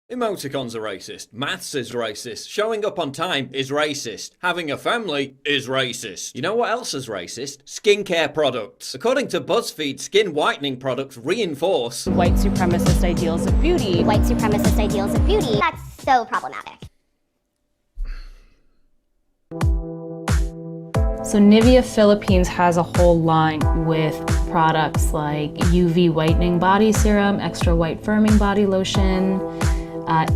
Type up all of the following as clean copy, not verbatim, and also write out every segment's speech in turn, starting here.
Emoticons are racist, maths is racist, showing up on time is racist, having a family is racist. You know what else is racist? Skincare products. According to BuzzFeed, skin whitening products reinforce white supremacist ideals of beauty. White supremacist ideals of beauty. That's so problematic. So Nivea Philippines has a whole line with products like UV whitening body serum, extra white firming body lotion,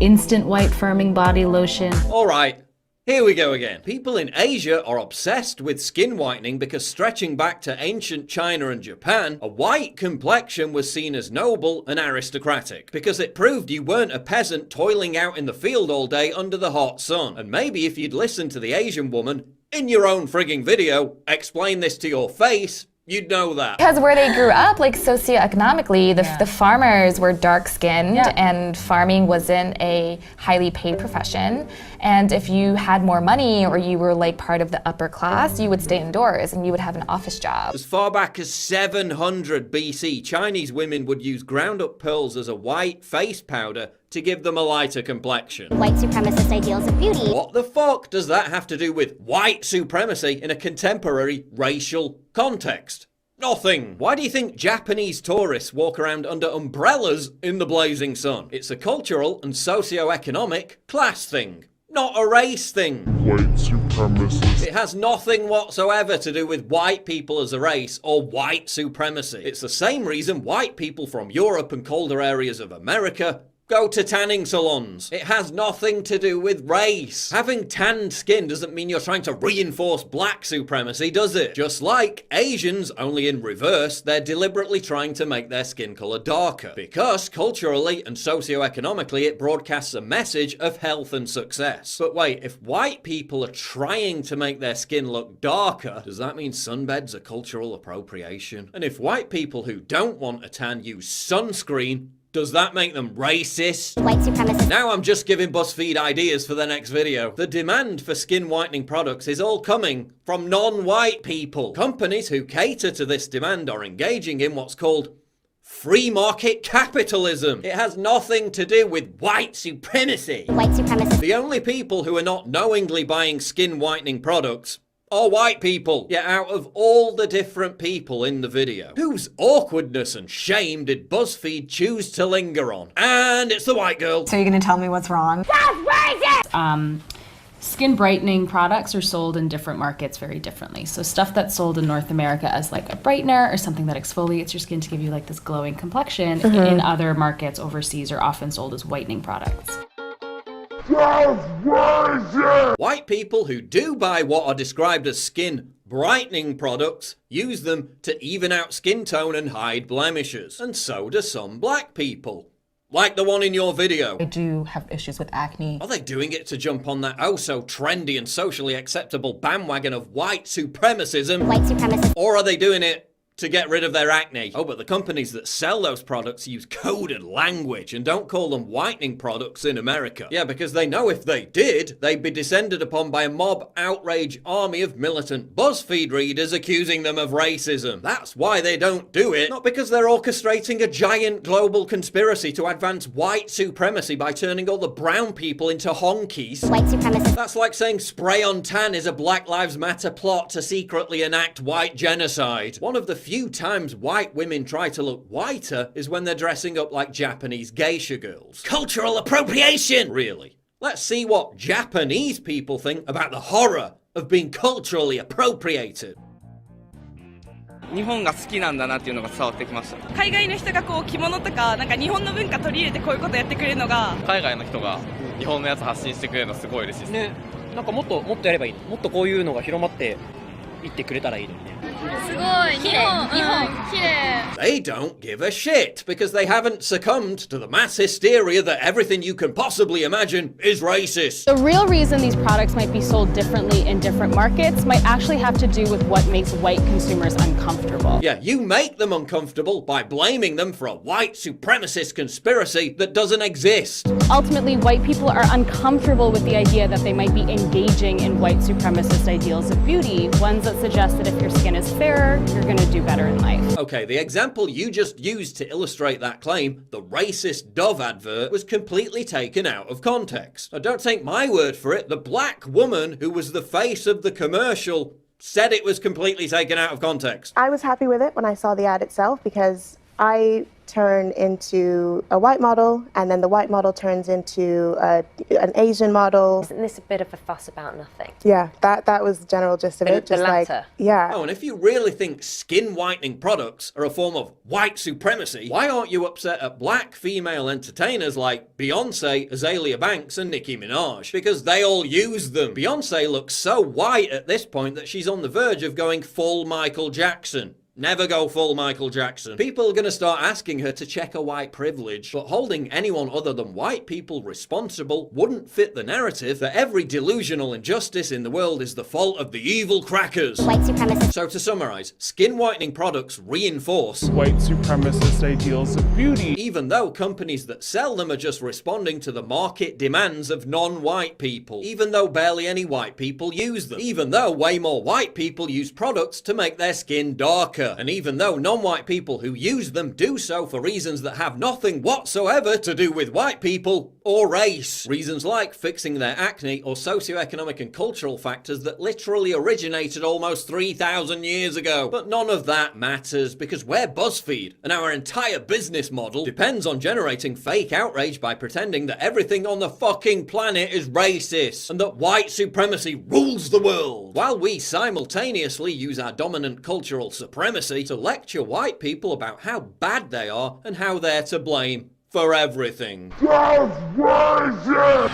instant white firming body lotion. Alright, here we go again. People in Asia are obsessed with skin whitening because stretching back to ancient China and Japan, a white complexion was seen as noble and aristocratic because it proved you weren't a peasant toiling out in the field all day under the hot sun. And maybe if you'd listened to the Asian woman in your own frigging video explain this to your face, you'd know that. Because where they grew up, like socioeconomically, the farmers were dark-skinned and farming wasn't a highly paid profession. And if you had more money or you were like part of the upper class, you would stay indoors and you would have an office job. As far back as 700 BC, Chinese women would use ground up pearls as a white face powder to give them a lighter complexion. White supremacist ideals of beauty. What the fuck does that have to do with white supremacy in a contemporary racial context? Nothing. Why do you think Japanese tourists walk around under umbrellas in the blazing sun? It's a cultural and socio-economic class thing, not a race thing. White supremacist. It has nothing whatsoever to do with white people as a race or white supremacy. It's the same reason white people from Europe and colder areas of America go to tanning salons. It has nothing to do with race. Having tanned skin doesn't mean you're trying to reinforce black supremacy, does it? Just like Asians, only in reverse, they're deliberately trying to make their skin color darker. Because culturally and socioeconomically it broadcasts a message of health and success. But wait, if white people are trying to make their skin look darker, does that mean sunbeds are cultural appropriation? And if white people who don't want a tan use sunscreen, does that make them racist? White supremacist. Now I'm just giving BuzzFeed ideas for the next video. The demand for skin whitening products is all coming from non-white people. Companies who cater to this demand are engaging in what's called free market capitalism. It has nothing to do with white supremacy. White supremacist. The only people who are not knowingly buying skin whitening products are white people. Yet out of all the different people in the video, whose awkwardness and shame did BuzzFeed choose to linger on? And it's the white girl. So you're gonna tell me what's wrong? That's racist! Skin brightening products are sold in different markets very differently. So stuff that's sold in North America as like a brightener or something that exfoliates your skin to give you like this glowing complexion, in other markets overseas are often sold as whitening products. White people who do buy what are described as skin brightening products use them to even out skin tone and hide blemishes. And so do some black people. Like the one in your video. I do have issues with acne. Are they doing it to jump on that oh so trendy and socially acceptable bandwagon of white supremacism? White supremacist. Or are they doing it to get rid of their acne? Oh, but the companies that sell those products use coded language and don't call them whitening products in America. Yeah, because they know if they did, they'd be descended upon by a mob outrage army of militant BuzzFeed readers accusing them of racism. That's why they don't do it, not because they're orchestrating a giant global conspiracy to advance white supremacy by turning all the brown people into honkies. White supremacist. That's like saying spray on tan is a Black Lives Matter plot to secretly enact white genocide. One of the few times white women try to look whiter is when they're dressing up like Japanese geisha girls. Cultural appropriation! Really? Let's see what Japanese people think about the horror of being culturally appropriated. 日本が好きなんだなっていうのが伝わってきました。海外の人がこう着物とかなんか日本の文化取り入れてこういうことやってくれるのが海外の人が日本のやつ発信してくれるのすごい嬉しいですね。なんかもっとやればいい。もっとこういうのが広まっていってくれたらいいのにね。すごい日本綺麗。 They don't give a shit because they haven't succumbed to the mass hysteria that everything you can possibly imagine is racist. The real reason these products might be sold differently in different markets might actually have to do with what makes white consumers uncomfortable. Yeah, you make them uncomfortable by blaming them for a white supremacist conspiracy that doesn't exist. Ultimately, white people are uncomfortable with the idea that they might be engaging in white supremacist ideals of beauty, ones that suggest that if your skin is fairer, you're going to do better in life. Okay, the example you just used to illustrate that claim, the racist Dove advert, was completely taken out of context. Now, don't take my word for it, the black woman who was the face of the commercial said it was completely taken out of context. I was happy with it when I saw the ad itself because I turn into a white model, and then the white model turns into an Asian model. Isn't this a bit of a fuss about nothing? Yeah, that was the general gist of it. The latter. Yeah. Oh, and if you really think skin whitening products are a form of white supremacy, why aren't you upset at black female entertainers like Beyonce, Azalea Banks, and Nicki Minaj? Because they all use them. Beyonce looks so white at this point that she's on the verge of going full Michael Jackson. Never go full Michael Jackson. People are going to start asking her to check her white privilege, but holding anyone other than white people responsible wouldn't fit the narrative that every delusional injustice in the world is the fault of the evil crackers. White supremacists. So to summarize, skin whitening products reinforce white supremacist ideals of beauty, even though companies that sell them are just responding to the market demands of non-white people, even though barely any white people use them, even though way more white people use products to make their skin darker. And even though non-white people who use them do so for reasons that have nothing whatsoever to do with white people or race. Reasons like fixing their acne or socioeconomic and cultural factors that literally originated almost 3,000 years ago. But none of that matters because we're BuzzFeed and our entire business model depends on generating fake outrage by pretending that everything on the fucking planet is racist and that white supremacy rules the world, while we simultaneously use our dominant cultural supremacy to lecture white people about how bad they are and how they're to blame for everything. That's racist!